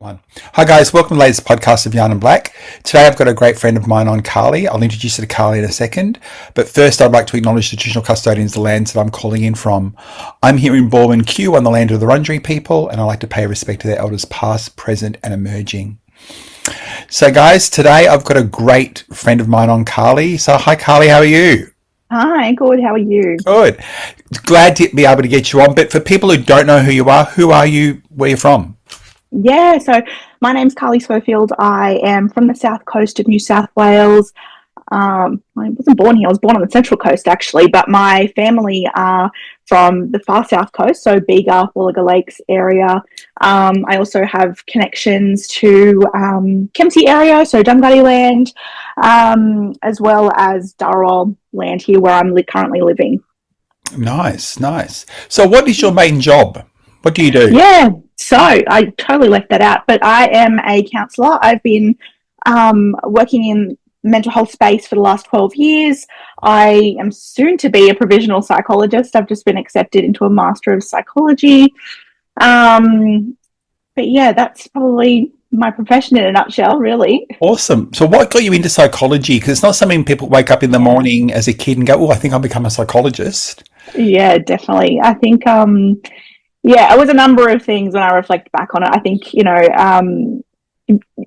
One. Hi guys, welcome to the latest podcast of YarninBlak. Today I've got a great friend of mine on, Carlie. I'll introduce you to Carlie in a second. But first I'd like to acknowledge the traditional custodians of the lands that I'm calling in from. I'm here in Baldwin Q on the land of the Wurundjeri people, and I'd like to pay respect to their elders past, present and emerging. So guys, today I've got a great friend of mine on, Carlie. So hi Carlie, how are you? Hi, good. How are you? Good. Glad to be able to get you on. But for people who don't know who are you, where you're from? Yeah, so my name's Carlie Schofield. I am from the south coast of New South Wales. I wasn't born here. I was born on the central coast, actually, but my family are from the far south coast, so Bega, Wollongong Lakes area. I also have connections to Kempsey area, so Dungutty land, as well as Dharawal land here where I'm currently living. Nice, nice. So what is your main job? What do you do? Yeah, so I totally left that out, but I am a counsellor. I've been working in mental health space for the last 12 years. I am soon to be a provisional psychologist. I've just been accepted into a Master of Psychology. But yeah, that's probably my profession in a nutshell, really. Awesome. So what got you into psychology? Because it's not something people wake up in the morning as a kid and go, oh, I think I'll become a psychologist. Yeah, definitely. I think, yeah, it was a number of things when I reflect back on it. I think,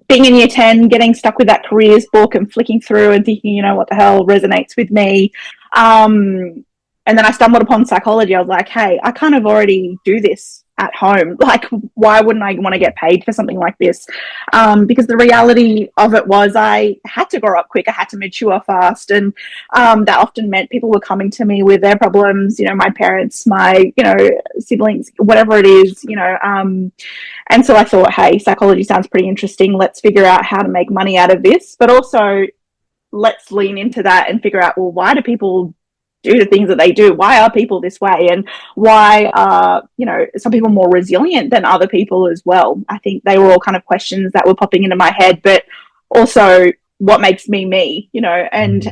being in year 10, getting stuck with that careers book and flicking through and thinking, what the hell resonates with me. And then I stumbled upon psychology. I was like, hey, I kind of already do this at home. Like, why wouldn't I want to get paid for something like this? Because the reality of it was I had to grow up quick. I had to mature fast. And that often meant people were coming to me with their problems, my parents, my, siblings, whatever it is, and so I thought, hey, psychology sounds pretty interesting. Let's figure out how to make money out of this. But also let's lean into that and figure out, well, why do people do the things that they do? Why are people this way? And why are, some people more resilient than other people as well? I think they were all kind of questions that were popping into my head, but also what makes me me, and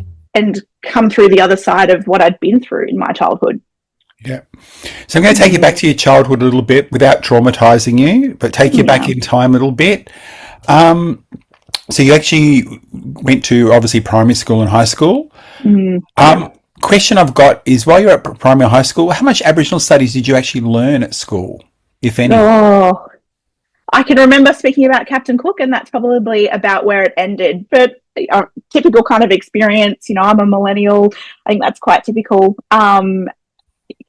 come through the other side of what I'd been through in my childhood. Yeah. So I'm going to take you back to your childhood a little bit without traumatizing you, but take you back in time a little bit. So you actually went to obviously primary school and high school. Question I've got is, while you're at primary or high school, how much Aboriginal studies did you actually learn at school, if any? Oh, I can remember speaking about Captain Cook, and that's probably about where it ended. But typical kind of experience, I'm a millennial. I think that's quite typical.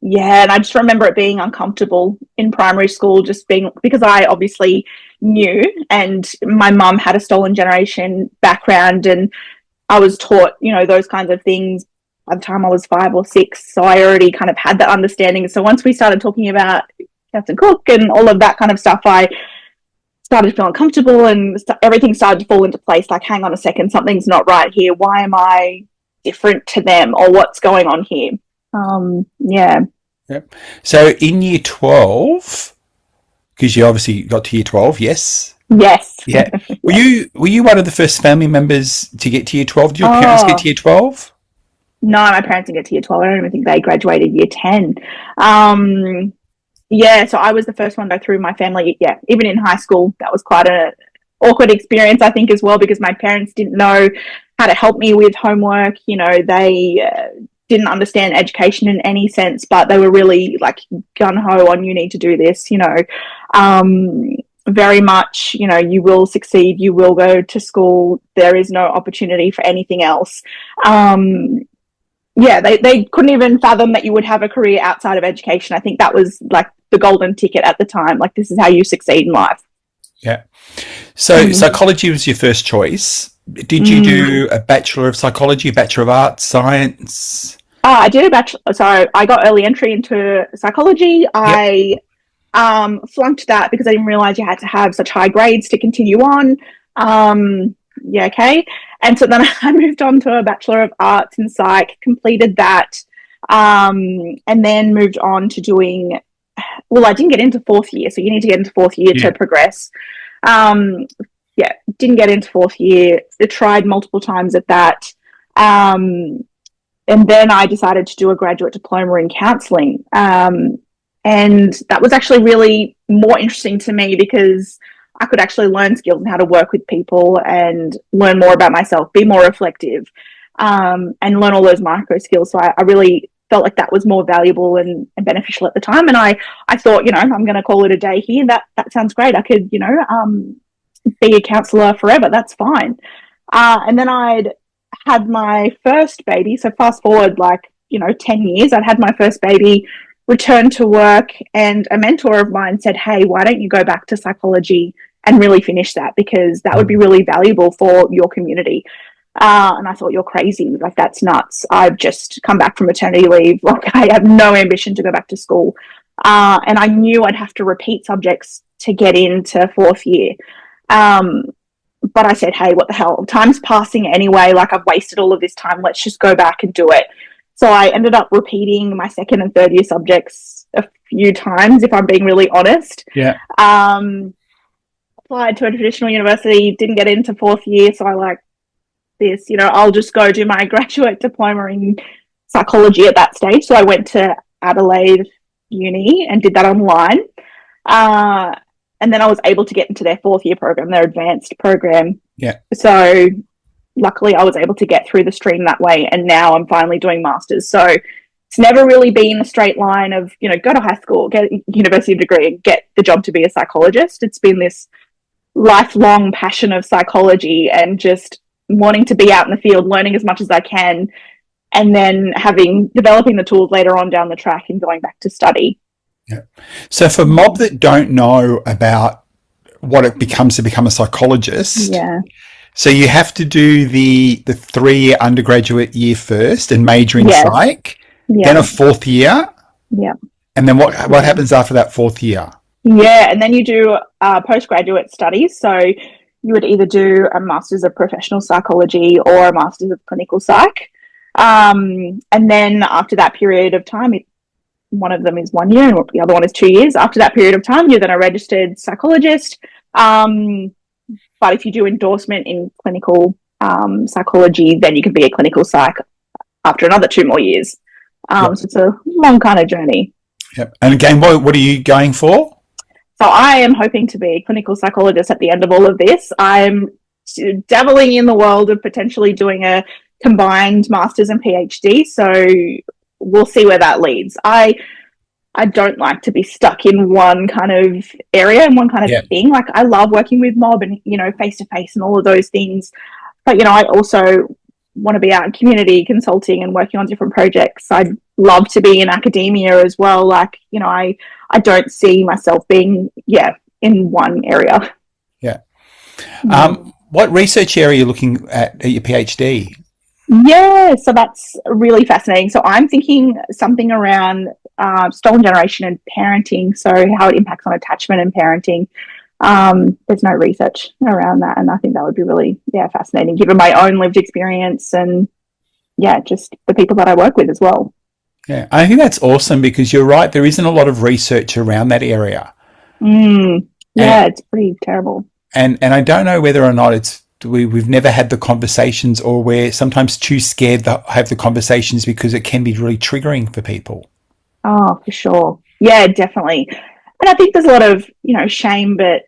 Yeah, and I just remember it being uncomfortable in primary school, just being, because I obviously knew, and my mum had a stolen generation background, and I was taught, those kinds of things by the time I was 5 or 6. So I already kind of had that understanding. So once we started talking about Captain Cook and all of that kind of stuff, I started feeling comfortable, and everything started to fall into place. Like, hang on a second, something's not right here. Why am I different to them, or what's going on here? Yeah. Yep. So in year 12, because you obviously got to year 12, yes? Yes. Yeah. Were you one of the first family members to get to year 12? Did your parents get to year 12? No, my parents didn't get to year 12. I don't even think they graduated year 10. Yeah, so I was the first one to go through my family. Yeah, even in high school, that was quite an awkward experience, I think, as well, because my parents didn't know how to help me with homework. They didn't understand education in any sense, but they were really like gung-ho on, you need to do this, very much, you will succeed, you will go to school, there is no opportunity for anything else. Yeah, they couldn't even fathom that you would have a career outside of education. I think that was like the golden ticket at the time. Like, this is how you succeed in life. Yeah. So psychology was your first choice. Did you do a Bachelor of Psychology, Bachelor of Arts, Science? I did a bachelor. So I got early entry into psychology. Yep. I flunked that because I didn't realize you had to have such high grades to continue on. Yeah, okay. And so then I moved on to a Bachelor of Arts in Psych, completed that, and then moved on to doing, well, I didn't get into fourth year, so you need to get into fourth year to progress. Yeah, didn't get into fourth year. I tried multiple times at that. And then I decided to do a graduate diploma in counselling. And that was actually really more interesting to me because I could actually learn skills and how to work with people and learn more about myself, be more reflective, and learn all those micro skills. So I really felt like that was more valuable and beneficial at the time. And I thought, you know, I'm going to call it a day here. That sounds great. I could, you know, be a counsellor forever. That's fine. And then I'd had my first baby. So fast forward, like, you know, 10 years, I'd had my first baby, returned to work, and a mentor of mine said, hey, why don't you go back to psychology and really finish that, because that would be really valuable for your community. And I thought, you're crazy. Like, that's nuts. I've just come back from maternity leave. Like, I have no ambition to go back to school. And I knew I'd have to repeat subjects to get into fourth year. But I said, hey, what the hell? Time's passing anyway. Like, I've wasted all of this time. Let's just go back and do it. So I ended up repeating my second and third year subjects a few times, if I'm being really honest. Yeah. Applied to a traditional university, didn't get into fourth year. So I like this, you know, I'll just go do my graduate diploma in psychology at that stage. So I went to Adelaide Uni and did that online. And then I was able to get into their fourth year program, their advanced program. Yeah. So luckily I was able to get through the stream that way. And now I'm finally doing masters. So it's never really been a straight line of, you know, go to high school, get a university degree and get the job to be a psychologist. It's been this lifelong passion of psychology and just wanting to be out in the field, learning as much as I can, and then developing the tools later on down the track and going back to study. Yeah. So for mob that don't know about what it becomes to become a psychologist, yeah. So you have to do the 3-year undergraduate year first and major in psych, then a fourth year. Yeah. And then what happens after that fourth year? Yeah, and then you do postgraduate studies. So you would either do a Master's of Professional Psychology or a Master's of Clinical Psych. And then after that period of time, one of them is 1 year and the other one is 2 years. After that period of time, you're then a registered psychologist. But if you do endorsement in clinical psychology, then you can be a clinical psych after another 2 more years. So it's a long kind of journey. Yep. And again, what are you going for? So I am hoping to be a clinical psychologist at the end of all of this. I'm dabbling in the world of potentially doing a combined master's and PhD. So we'll see where that leads. I don't like to be stuck in one kind of area and one kind of thing. Like, I love working with mob and, you know, face to face and all of those things. But, you know, I also want to be out in community consulting and working on different projects. I'd love to be in academia as well. Like, you know, I don't see myself being, in one area. Yeah. What research area are you looking at your PhD? Yeah, so that's really fascinating. So I'm thinking something around stolen generation and parenting, so how it impacts on attachment and parenting. There's no research around that, and I think that would be really fascinating, given my own lived experience and just the people that I work with as well. Yeah, I think that's awesome, because you're right, there isn't a lot of research around that area. It's pretty terrible. And I don't know whether or not we've never had the conversations, or we're sometimes too scared to have the conversations because it can be really triggering for people. Oh, for sure. Yeah, definitely. And I think there's a lot of, you know, shame, but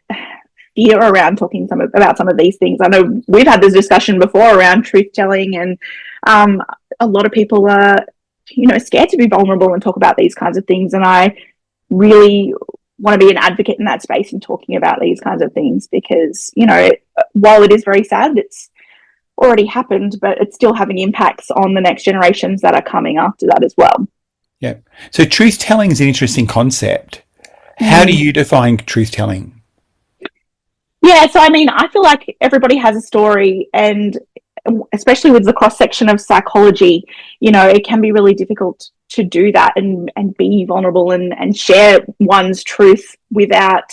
fear around talking about some of these things. I know we've had this discussion before around truth telling, and a lot of people are, you know, scared to be vulnerable and talk about these kinds of things. And I really want to be an advocate in that space and talking about these kinds of things, because, you know, while it is very sad, it's already happened, but it's still having impacts on the next generations that are coming after that as well. Yeah. So truth telling is an interesting concept. How do you define truth telling? Yeah, so I mean, I feel like everybody has a story, and especially with the cross section of psychology, you know, it can be really difficult to do that and be vulnerable and share one's truth without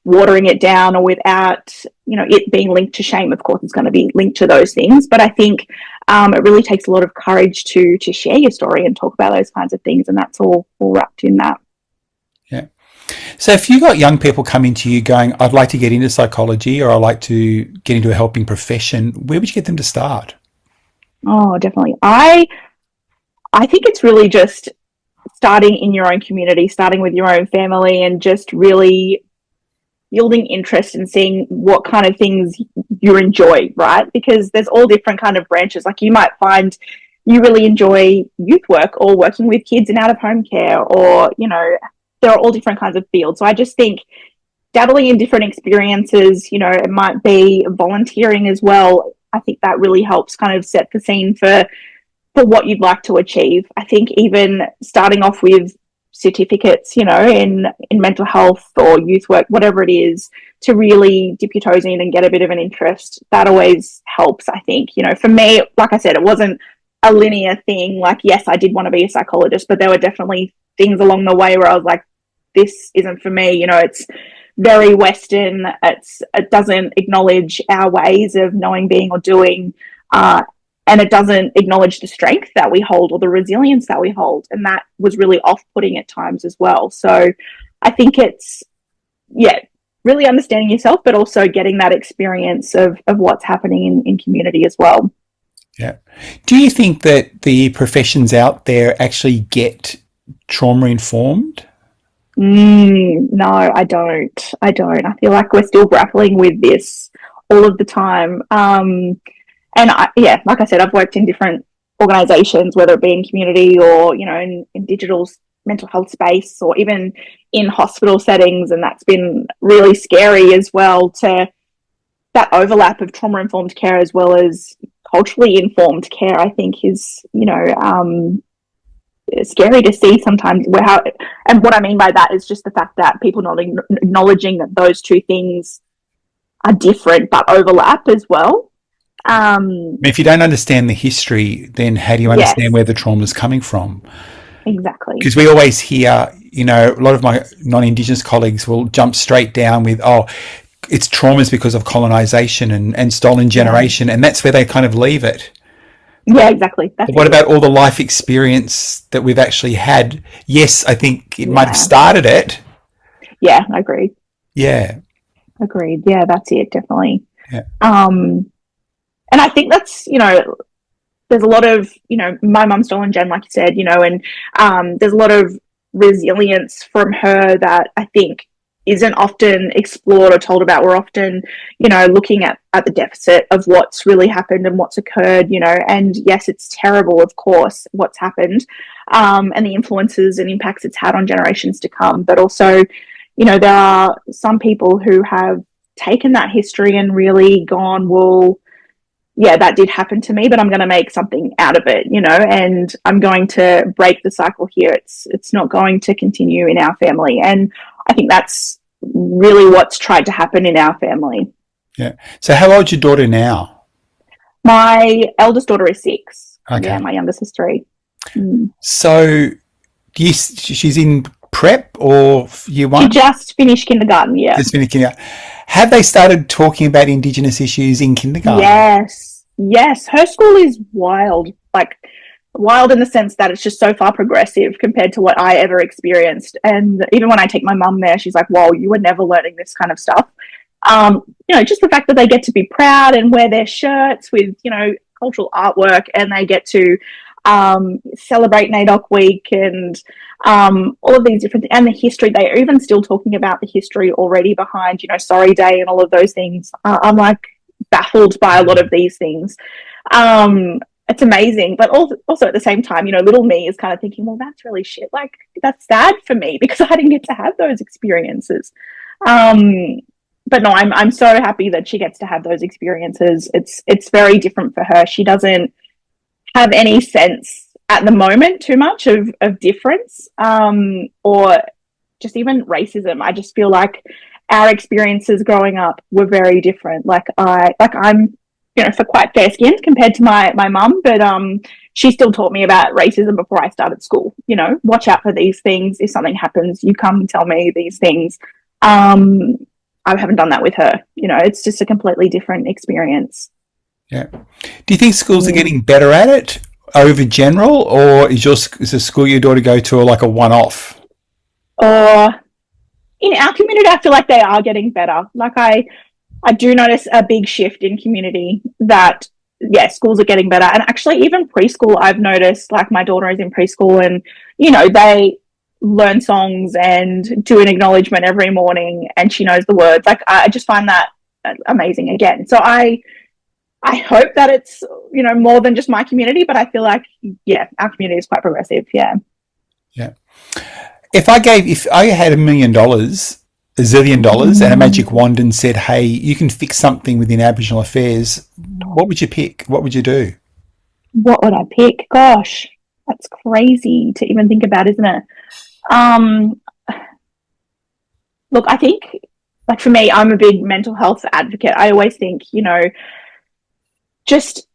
watering it down or without, you know, it being linked to shame. Of course, it's going to be linked to those things, but I think it really takes a lot of courage to share your story and talk about those kinds of things, and that's all wrapped in that. Yeah. So if you got young people coming to you going, I'd like to get into psychology, or I'd like to get into a helping profession, where would you get them to start? Oh, definitely. I think it's really just starting in your own community, starting with your own family, and just really, building interest and seeing what kind of things you enjoy, right? Because there's all different kind of branches. Like you might find you really enjoy youth work or working with kids in out-of-home care, or, you know, there are all different kinds of fields. So I just think dabbling in different experiences, you know, it might be volunteering as well. I think that really helps kind of set the scene for what you'd like to achieve. I think even starting off with certificates, you know, in mental health or youth work, whatever it is, to really dip your toes in and get a bit of an interest, that always helps, I think. You know, for me, like I said, it wasn't a linear thing. Like, yes, I did want to be a psychologist, but there were definitely things along the way where I was like, this isn't for me. You know, it's very Western. It doesn't acknowledge our ways of knowing, being, or doing, and it doesn't acknowledge the strength that we hold or the resilience that we hold. And that was really off-putting at times as well. So I think it's, yeah, really understanding yourself, but also getting that experience of what's happening in community as well. Yeah. Do you think that the professions out there actually get trauma informed? No, I don't. I feel like we're still grappling with this all of the time. And like I said, I've worked in different organizations, whether it be in community or, you know, in digital mental health space, or even in hospital settings. And that's been really scary as well, to that overlap of trauma-informed care as well as culturally informed care, I think is, you know, scary to see sometimes. And what I mean by that is just the fact that people not acknowledging that those two things are different but overlap as well. If you don't understand the history, then how do you understand where the trauma is coming from? Exactly. Because we always hear, you know, a lot of my non-Indigenous colleagues will jump straight down with, oh, it's traumas because of colonization and stolen generation, and that's where they kind of leave it. Yeah, exactly. What about all the life experience that we've actually had? Yes, I think it might have started it. Yeah, I agree. Yeah. Agreed. Yeah, that's it, definitely. Yeah. And I think that's, you know, there's a lot of, you know, my mum's stolen gen, like you said, you know, and there's a lot of resilience from her that I think isn't often explored or told about. We're often, you know, looking at the deficit of what's really happened and what's occurred, you know, and yes, it's terrible, of course, what's happened, and the influences and impacts it's had on generations to come. But also, you know, there are some people who have taken that history and really gone, well, yeah, that did happen to me, but I'm going to make something out of it, you know, and I'm going to break the cycle here. It's not going to continue in our family. And I think that's really what's tried to happen in our family. Yeah. So how old's your daughter now? My eldest daughter is 6. Okay. Yeah, my youngest is 3. So she's in prep or year 1? She just finished kindergarten, yeah. Just finished kindergarten. Have they started talking about Indigenous issues in kindergarten? Yes. Her school is wild, like wild in the sense that it's just so far progressive compared to what I ever experienced. And even when I take my mum there, she's like, whoa, you were never learning this kind of stuff. You know, just the fact that they get to be proud and wear their shirts with, you know, cultural artwork, and they get to celebrate NAIDOC week and all of these different things, and the history. They're even still talking about the history already behind, you know, Sorry Day and all of those things. I'm like baffled by a lot of these things. It's amazing, but also at the same time, you know, little me is kind of thinking, well, that's really shit. Like, that's sad for me because I didn't get to have those experiences. But no, I'm so happy that she gets to have those experiences. It's very different for her. She doesn't have any sense at the moment too much of difference, or just even racism. I just feel like our experiences growing up were very different. I'm, you know, for quite fair-skinned compared to my mum, but she still taught me about racism before I started school. You know, watch out for these things. If something happens, you come and tell me these things. I haven't done that with her. You know, it's just a completely different experience. Yeah. Do you think schools are getting better at it over general, or is the school your daughter go to like a one-off? In our community, I feel like they are getting better. Like I do notice a big shift in community that, yeah, schools are getting better. And actually even preschool, I've noticed, like my daughter is in preschool and, you know, they learn songs and do an acknowledgement every morning, and she knows the words. Like, I just find that amazing again. So I hope that it's, you know, more than just my community, but I feel like, yeah, our community is quite progressive. Yeah. Yeah. If I had $1 million, a zillion dollars, and a magic wand and said, hey, you can fix something within Aboriginal affairs, what would you pick? What would you do? What would I pick? Gosh, that's crazy to even think about, isn't it? Look, I think, like, for me, I'm a big mental health advocate. I always think, you know, just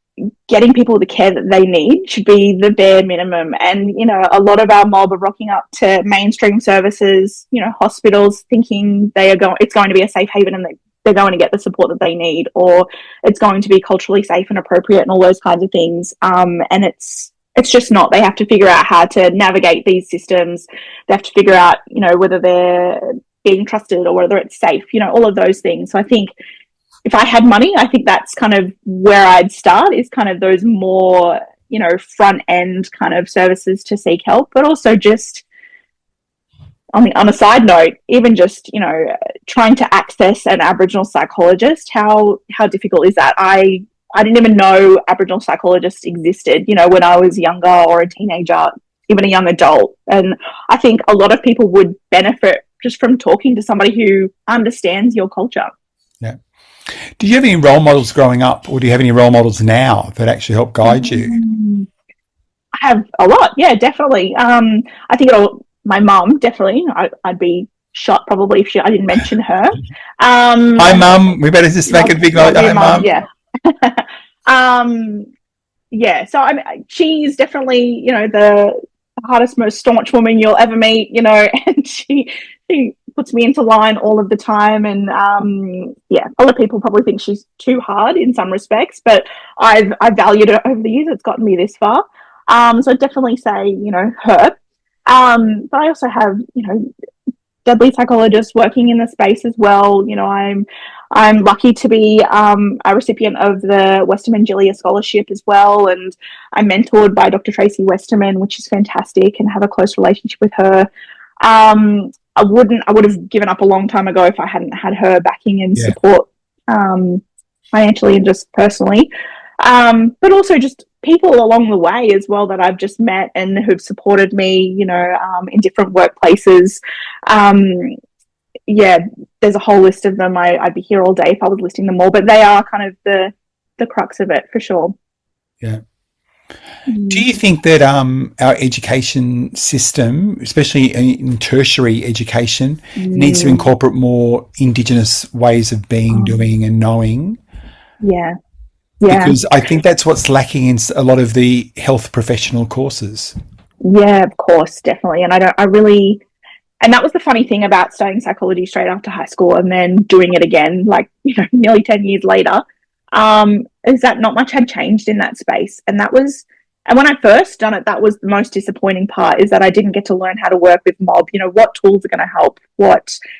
getting people the care that they need should be the bare minimum. And, you know, a lot of our mob are rocking up to mainstream services, you know, hospitals, thinking it's going to be a safe haven, and they're going to get the support that they need, or it's going to be culturally safe and appropriate and all those kinds of things. And it's just not. They have to figure out how to navigate these systems. They have to figure out, you know, whether they're being trusted or whether it's safe, you know, all of those things. So I think if I had money, I think that's kind of where I'd start, is kind of those more, you know, front end kind of services to seek help, but also just on a side note, even just, you know, trying to access an Aboriginal psychologist, how difficult is that? I didn't even know Aboriginal psychologists existed, you know, when I was younger, or a teenager, even a young adult. And I think a lot of people would benefit just from talking to somebody who understands your culture. Yeah. Did you have any role models growing up, or do you have any role models now that actually help guide you? I have a lot. Yeah, definitely. I think my mum, definitely. I'd be shot probably if I didn't mention her. Hi, Mum. We better just make it big. Hi, Mum. Yeah. Yeah. So she's definitely, you know, the hardest, most staunch woman you'll ever meet, you know, and she puts me into line all of the time. And yeah, a lot of people probably think she's too hard in some respects, but I've valued it over the years. It's gotten me this far. So I'd definitely say, you know, her. But I also have, you know, deadly psychologists working in the space as well. You know, I'm lucky to be a recipient of the Westerman Gillia Scholarship as well, and I'm mentored by Dr. Tracy Westerman, which is fantastic, and have a close relationship with her. I would have given up a long time ago if I hadn't had her backing and support, financially and just personally. But also just people along the way as well that I've just met and who've supported me, you know, in different workplaces. Yeah, there's a whole list of them. I'd be here all day if I was listing them all, but they are kind of the crux of it for sure. Yeah. Do you think that our education system, especially in tertiary education, needs to incorporate more Indigenous ways of being, doing and knowing? Yeah. Because I think that's what's lacking in a lot of the health professional courses. Yeah, of course, definitely. And and that was the funny thing about studying psychology straight after high school and then doing it again, like, you know, nearly 10 years later, is that not much had changed in that space. And when I first done it, that was the most disappointing part, is that I didn't get to learn how to work with mob, you know, what tools are going to help,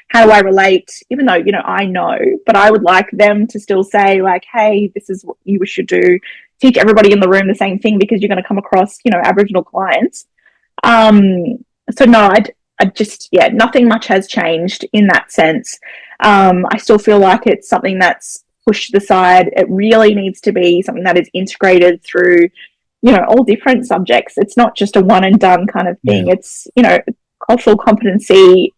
how do I relate, even though, you know, I know, but I would like them to still say, like, hey, this is what you should do, teach everybody in the room the same thing, because you're going to come across, you know, Aboriginal clients. So no, I just, nothing much has changed in that sense. I still feel like it's something that's pushed to the side. It really needs to be something that is integrated through, you know, all different subjects. It's not just a one and done kind of thing. Yeah. It's, you know, cultural competency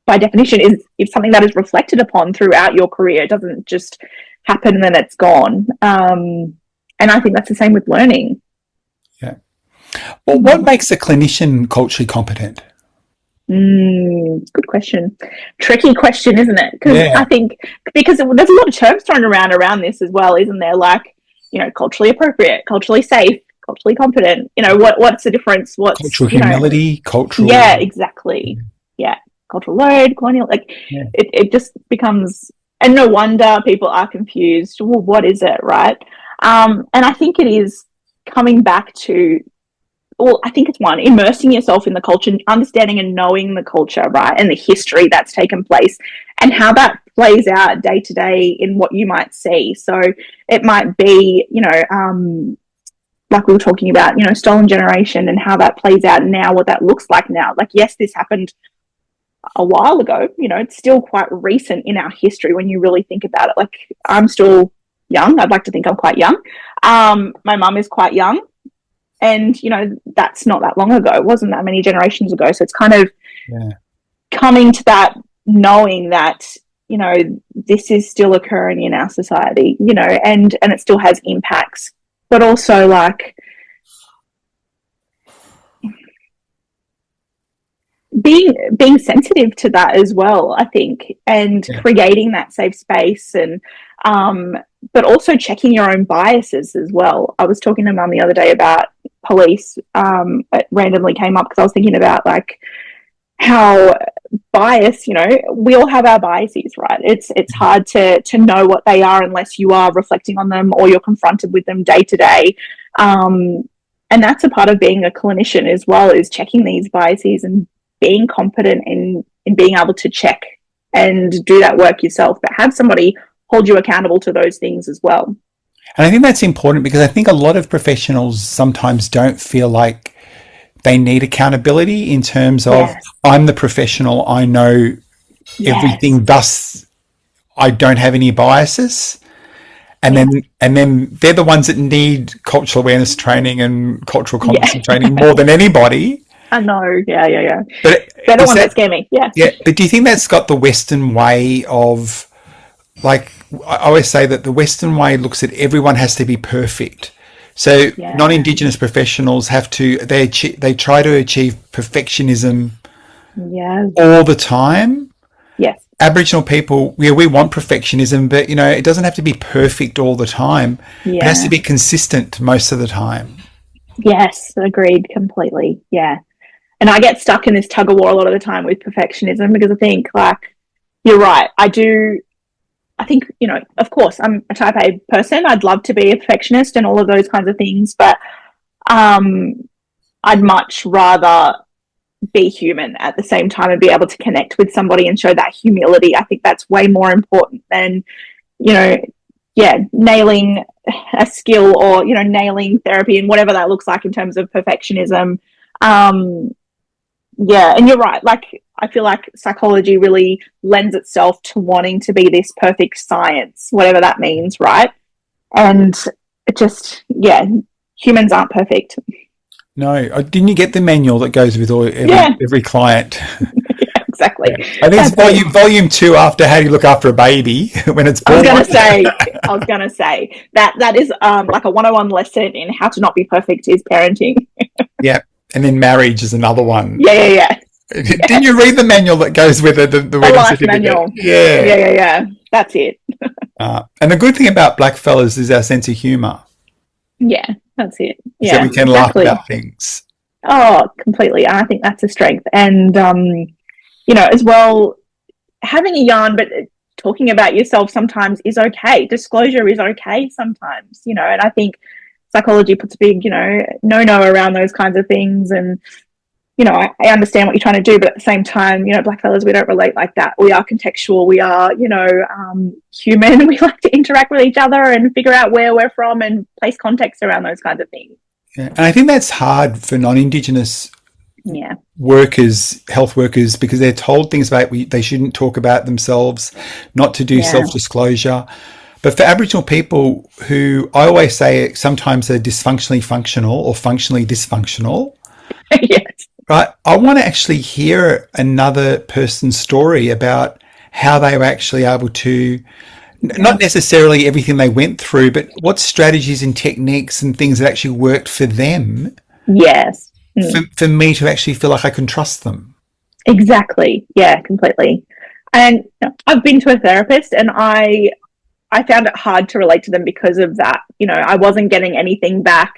by definition is something that is reflected upon throughout your career. It doesn't just happen and then it's gone. And I think that's the same with learning. Yeah. Well, what makes a clinician culturally competent? Good question. Tricky question, isn't it? Because I think there's a lot of terms thrown around this as well, isn't there? Like, you know, culturally appropriate, culturally safe, culturally competent. You know, what's the difference? What's cultural humility, cultural? Yeah, exactly. Yeah, cultural load, colonial. Like, it just becomes, and no wonder people are confused. Well, what is it, right? And I think it is coming back to. Well, I think it's immersing yourself in the culture, understanding and knowing the culture, right, and the history that's taken place and how that plays out day to day in what you might see. So it might be, you know, like we were talking about, you know, stolen generation and how that plays out now, what that looks like now. Like, yes, this happened a while ago, you know, it's still quite recent in our history when you really think about it. Like, I'm still young. I'd like to think I'm quite young. My mum is quite young. And, you know, that's not that long ago. It wasn't that many generations ago. So it's kind of coming to that, knowing that, you know, this is still occurring in our society, you know, and it still has impacts. But also, like, being sensitive to that as well, I think, and creating that safe space, and but also checking your own biases as well. I was talking to Mum the other day about police. It randomly came up because I was thinking about, like, how bias, you know, we all have our biases, right? It's hard to know what they are unless you are reflecting on them or you're confronted with them day to day. And that's a part of being a clinician as well, is checking these biases and being competent in being able to check and do that work yourself, but have somebody hold you accountable to those things as well. And I think that's important, because I think a lot of professionals sometimes don't feel like they need accountability in terms of, I'm the professional, I know everything, thus I don't have any biases. And then they're the ones that need cultural awareness training and cultural competency training more than anybody. I know, yeah. But they're the ones that scare me, Yeah, but do you think that's got the Western way of, like, I always say that the Western way looks at everyone has to be perfect. So non-Indigenous professionals have to, they try to achieve perfectionism all the time. Yes. Aboriginal people, we want perfectionism, but, you know, it doesn't have to be perfect all the time. It has to be consistent most of the time. Yes, agreed completely. Yeah. And I get stuck in this tug of war a lot of the time with perfectionism, because I think, like, you're right. I think, you know, of course, I'm a type A person. I'd love to be a perfectionist and all of those kinds of things, but I'd much rather be human at the same time and be able to connect with somebody and show that humility. I think that's way more important than, you know, nailing a skill or, you know, nailing therapy and whatever that looks like in terms of perfectionism. And you're right. Like, I feel like psychology really lends itself to wanting to be this perfect science, whatever that means, right? And it just, humans aren't perfect. No, didn't you get the manual that goes with every client? Exactly. I think it's volume 2 after how do you look after a baby when it's born. I was gonna say that is like a 101 lesson in how to not be perfect is parenting. And then marriage is another one. Yeah. Didn't you read the manual that goes with it? The life manual. Yeah. That's it. And the good thing about blackfellas is our sense of humour. Yeah, that's it. Yeah, so we can laugh about things. Oh, completely. I think that's a strength. And, you know, as well, having a yarn, but talking about yourself sometimes is okay. Disclosure is okay sometimes, you know, and I think psychology puts a big, you know, no around those kinds of things. And, you know, I understand what you're trying to do, but at the same time, you know, blackfellas, we don't relate like that. We are contextual. We are, you know, human. We like to interact with each other and figure out where we're from and place context around those kinds of things. Yeah. And I think that's hard for non-Indigenous workers, health workers, because they're told things about they shouldn't talk about themselves, not to do self-disclosure. But for Aboriginal people who, I always say, sometimes they're dysfunctionally functional or functionally dysfunctional. Yes. Right. I want to actually hear another person's story about how they were actually able to, not necessarily everything they went through, but what strategies and techniques and things that actually worked for them. Yes. For me to actually feel like I can trust them. Exactly. Yeah, completely. And I've been to a therapist and I found it hard to relate to them because of that. You know, I wasn't getting anything back.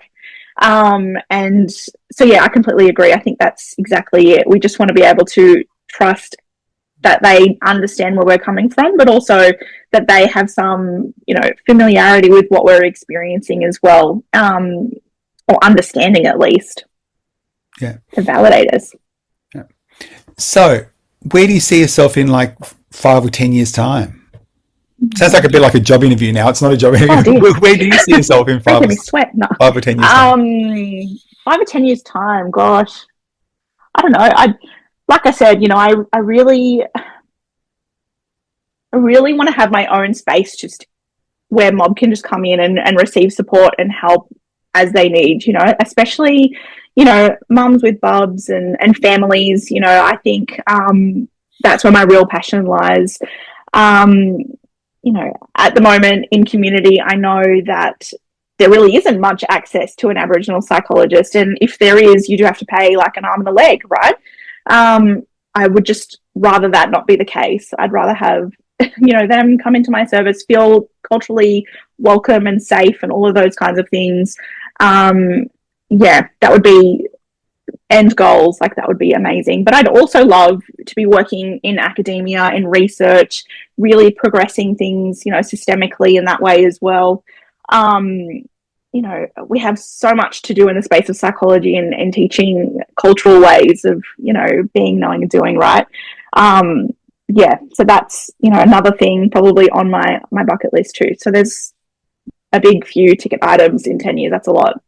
And so, I completely agree. I think that's exactly it. We just want to be able to trust that they understand where we're coming from, but also that they have some, you know, familiarity with what we're experiencing as well, or understanding at least. Yeah. To validate us. Yeah. So, where do you see yourself in like 5 or 10 years' time? Sounds like a bit like a job interview now. It's not a job interview. Oh, dear. Where do you see yourself in Making me sweat. No. 5 or 10 years time? 5 or 10 years time. Gosh, I don't know. Like I said, I really want to have my own space, just where mob can just come in and receive support and help as they need. Especially mums with bubs and families. I think that's where my real passion lies. At the moment in community, I know that there really isn't much access to an Aboriginal psychologist. And if there is, you do have to pay like an arm and a leg, right? I would just rather that not be the case. I'd rather have, them come into my service, feel culturally welcome and safe and all of those kinds of things. That would be end goals. Like, that would be amazing. But I'd also love to be working in academia, in research, really progressing things, systemically in that way as well. We have so much to do in the space of psychology and teaching cultural ways of, being, knowing and doing, right? So that's, another thing probably on my bucket list too. So there's a big few ticket items in 10 years. That's a lot.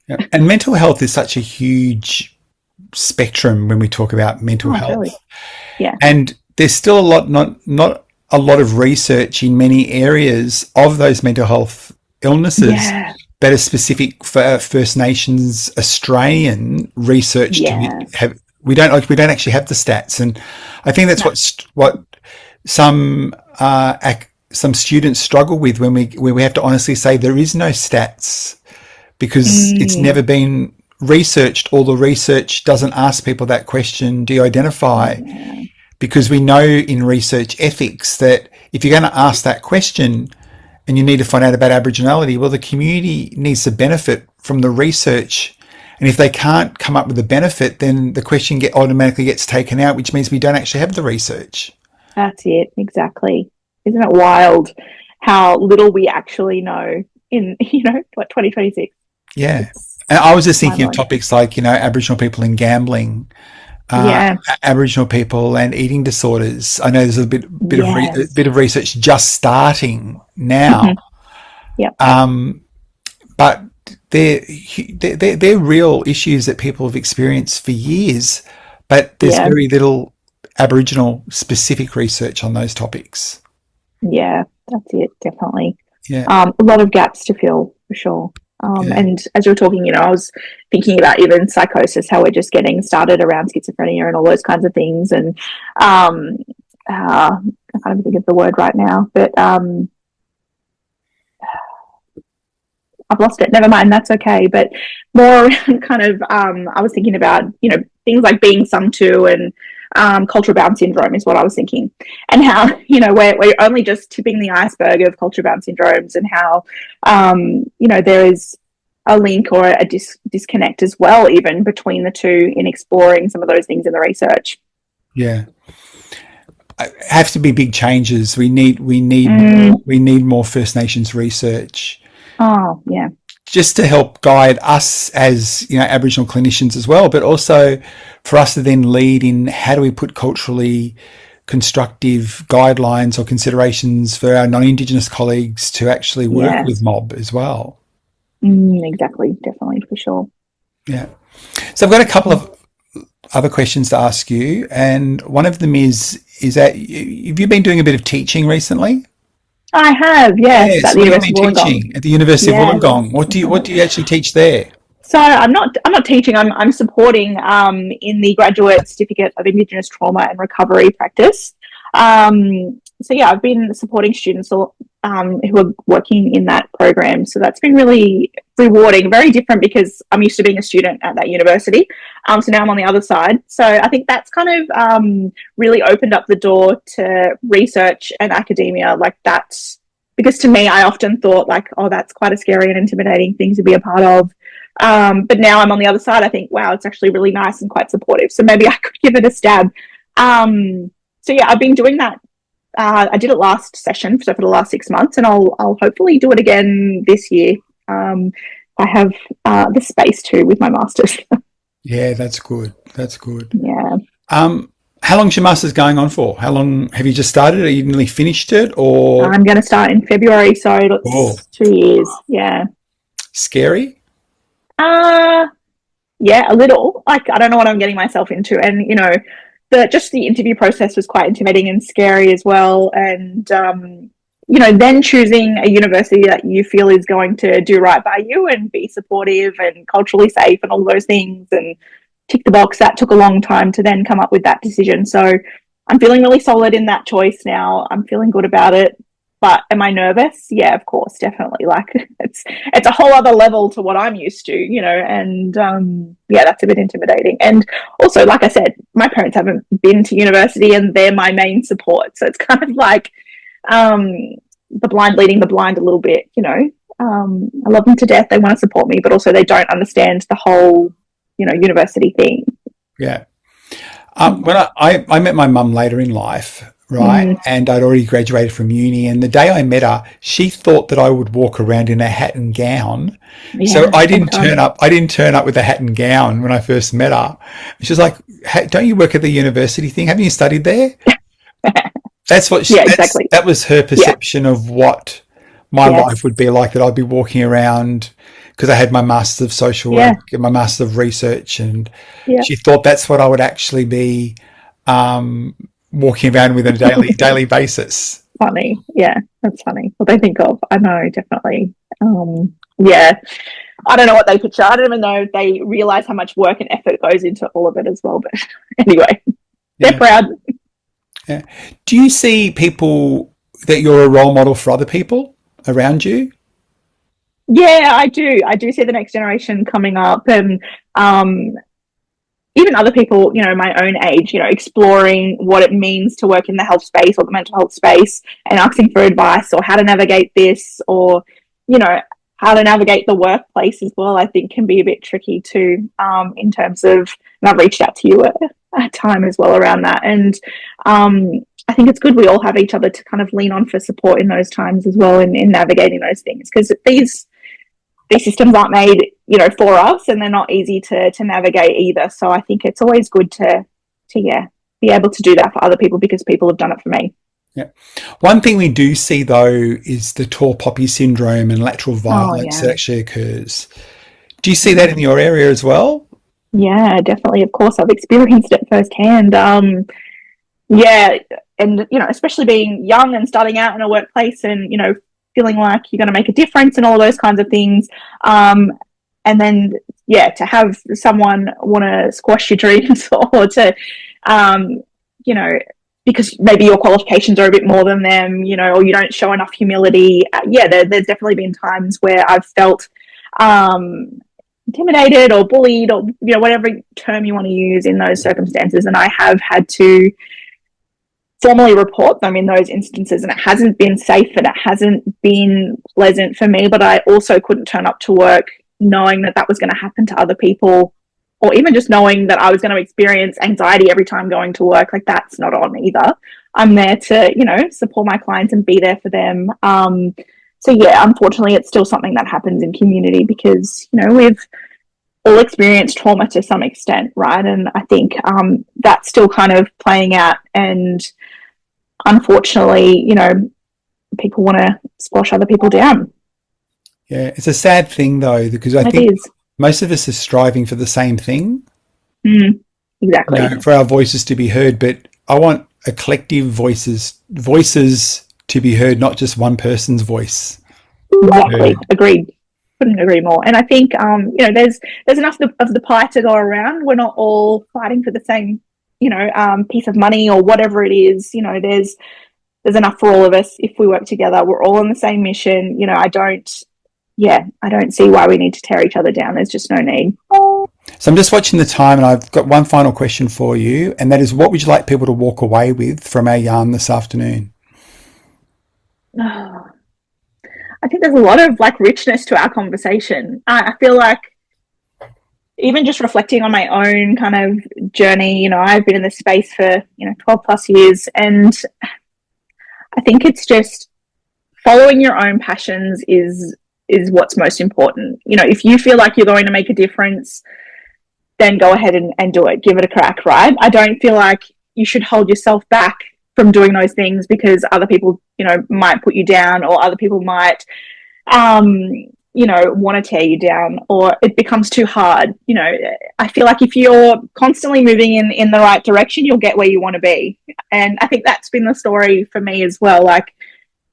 Yeah. And mental health is such a huge spectrum when we talk about mental health. Really? Yeah. And there's still a lot, not a lot of research in many areas of those mental health illnesses that are specific for First Nations Australian research. We don't actually have the stats, and I think that's what some students struggle with when we have to honestly say there is no stats, because it's never been researched, or the research doesn't ask people that question, do you identify? Because we know in research ethics that if you're going to ask that question and you need to find out about Aboriginality, well, the community needs to benefit from the research. And if they can't come up with a benefit, then the question automatically gets taken out, which means we don't actually have the research. That's it. Exactly. Isn't it wild how little we actually know in, 2026? Yeah. And I was just thinking of topics like, Aboriginal people in gambling, Aboriginal people and eating disorders. I know there's a bit of research just starting now. But they're real issues that people have experienced for years, but there's very little Aboriginal specific research on those topics. Yeah, that's it, definitely. Yeah. A lot of gaps to fill, for sure. And as you were talking, I was thinking about even psychosis, how we're just getting started around schizophrenia and all those kinds of things. And I can't even think of the word right now, but I've lost it. Never mind, that's okay. But more kind of, I was thinking about, things like being sung to, and culture bound syndrome is what I was thinking, and how, we're only just tipping the iceberg of culture bound syndromes, and how, there is a link or a disconnect as well, even between the two, in exploring some of those things in the research. Yeah. Have to be big changes. We need more First Nations research. Oh, yeah. Just to help guide us as, Aboriginal clinicians as well, but also for us to then lead in how do we put culturally constructive guidelines or considerations for our non-Indigenous colleagues to actually work with mob as well. Exactly, definitely, for sure. Yeah. So I've got a couple of other questions to ask you, and one of them is that, have you been doing a bit of teaching recently? I have, yes. At the University of Wollongong. At the University of Wollongong. What do you actually teach there? So I'm not teaching. I'm supporting in the graduate certificate of Indigenous trauma and recovery practice. I've been supporting students who are working in that program. So that's been really rewarding, very different, because I'm used to being a student at that university. So now I'm on the other side. So I think that's kind of really opened up the door to research and academia. Like, that's because to me, I often thought like, oh, that's quite a scary and intimidating thing to be a part of. But now I'm on the other side. I think, wow, it's actually really nice and quite supportive. So maybe I could give it a stab. I've been doing that. I did it last session, so for the last 6 months, and I'll hopefully do it again this year. I have the space to with my masters. Yeah, that's good. Yeah. How long's your master's going on for? How long have you just started? Are you nearly finished it, or? I'm going to start in February, so Oh, it's 2 years. Yeah. scary? Yeah, a little. Like, I don't know what I'm getting myself into. And, you know, the interview process was quite intimidating and scary as well. And, you know, then choosing a university that you feel is going to do right by you and be supportive and culturally safe and all those things and tick the box, that took a long time to then come up with that decision. So I'm feeling really solid in that choice now. I'm feeling good about it. But am I nervous? Yeah, of course, definitely. Like it's a whole other level to what I'm used to, you know, and yeah, that's a bit intimidating. And also, like I said, my parents haven't been to university and they're my main support. So it's kind of like the blind leading the blind a little bit, you know. I love them to death. They want to support me, but also they don't understand the whole, you know, university thing. Yeah. When I met my mum later in life, right, and I'd already graduated from uni, and the day I met her, she thought that I would walk around in a hat and gown. Yeah, so I didn't turn up. I didn't turn up with a hat and gown when I first met her. She was like, hey, "Don't you work at the university thing? Haven't you studied there?" That's what. Exactly. That was her perception of what my life would be like. That I'd be walking around because I had my Master's of Social Work and my Master's of Research, and she thought that's what I would actually be walking around with on a daily basis. Funny. Yeah, that's funny. What they think of. I know, definitely. Yeah. I don't know what they picture. I don't even know if they realise how much work and effort goes into all of it as well. But anyway, they're proud. Yeah. Do you see people that you're a role model for other people around you? Yeah, I do. I do see the next generation coming up, and even other people, you know, my own age, you know, exploring what it means to work in the health space or the mental health space and asking for advice or how to navigate this or, you know, how to navigate the workplace as well, I think can be a bit tricky too, in terms of, and I've reached out to you at a time as well around that. And I think it's good we all have each other to kind of lean on for support in those times as well in navigating those things, because these systems aren't made, you know, for us, and they're not easy to navigate either. So I think it's always good to be able to do that for other people because people have done it for me. Yeah. One thing we do see though is the tall poppy syndrome and lateral violence that actually occurs. Do you see that in your area as well? Yeah, definitely. Of course, I've experienced it firsthand. Yeah, and you know, especially being young and starting out in a workplace, and you know, feeling like you're going to make a difference and all those kinds of things. And then, to have someone want to squash your dreams or to, you know, because maybe your qualifications are a bit more than them, you know, or you don't show enough humility. There's definitely been times where I've felt intimidated or bullied or, you know, whatever term you want to use in those circumstances. And I have had to formally report them in those instances, and it hasn't been safe and it hasn't been pleasant for me, but I also couldn't turn up to work knowing that was going to happen to other people, or even just knowing that I was going to experience anxiety every time going to work. Like, that's not on either. I'm there to, you know, support my clients and be there for them. So yeah, unfortunately it's still something that happens in community because, you know, we've all experienced trauma to some extent, right? And I think that's still kind of playing out, and unfortunately, you know, people want to squash other people down. Yeah, it's a sad thing though, because I think most of us are striving for the same thing. Exactly. You know, for our voices to be heard, but I want a collective voices to be heard, not just one person's voice. Exactly. Agreed. Couldn't agree more. And I think, you know, there's enough of the pie to go around. We're not all fighting for the same, you know, piece of money or whatever it is. You know, there's enough for all of us if we work together. We're all on the same mission. You know, I don't see why we need to tear each other down. There's just no need. So I'm just watching the time, and I've got one final question for you, and that is, what would you like people to walk away with from our yarn this afternoon? I think there's a lot of like richness to our conversation. I feel like even just reflecting on my own kind of journey, you know, I've been in this space for, you know, 12 plus years, and I think it's just following your own passions is what's most important. You know, if you feel like you're going to make a difference, then go ahead and do it. Give it a crack, right? I don't feel like you should hold yourself back from doing those things because other people, you know, might put you down, or other people might, you know, want to tear you down, or it becomes too hard. You know, I feel like if you're constantly moving in the right direction, you'll get where you want to be. And I think that's been the story for me as well. Like,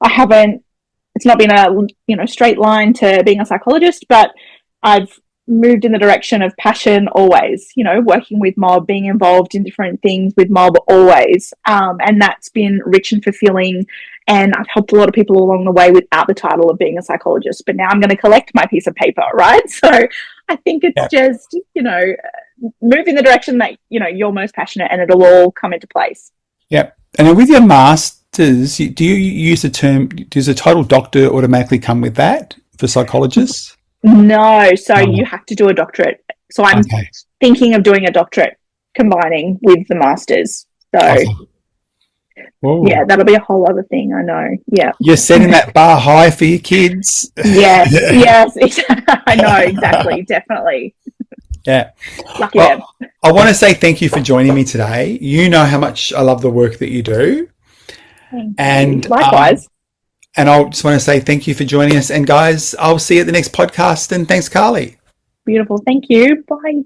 it's not been a, you know, straight line to being a psychologist, but I've moved in the direction of passion always, you know, working with mob, being involved in different things with mob always. And that's been rich and fulfilling. And I've helped a lot of people along the way without the title of being a psychologist. But now I'm going to collect my piece of paper, right? So I think it's just, you know, move in the direction that, you know, you're most passionate, and it'll all come into place. Yep. And then with your masters, do you use the term, does the title doctor automatically come with that for psychologists? No, so you have to do a doctorate. So I'm thinking of doing a doctorate combining with the masters. So yeah, that'll be a whole other thing. I know. Yeah, you're setting that bar high for your kids. Yes, yes, I know, exactly, definitely. Yeah. Lucky them. I want to say thank you for joining me today. You know how much I love the work that you do. And likewise. And I just want to say thank you for joining us. And guys, I'll see you at the next podcast. And thanks, Carlie. Beautiful. Thank you. Bye.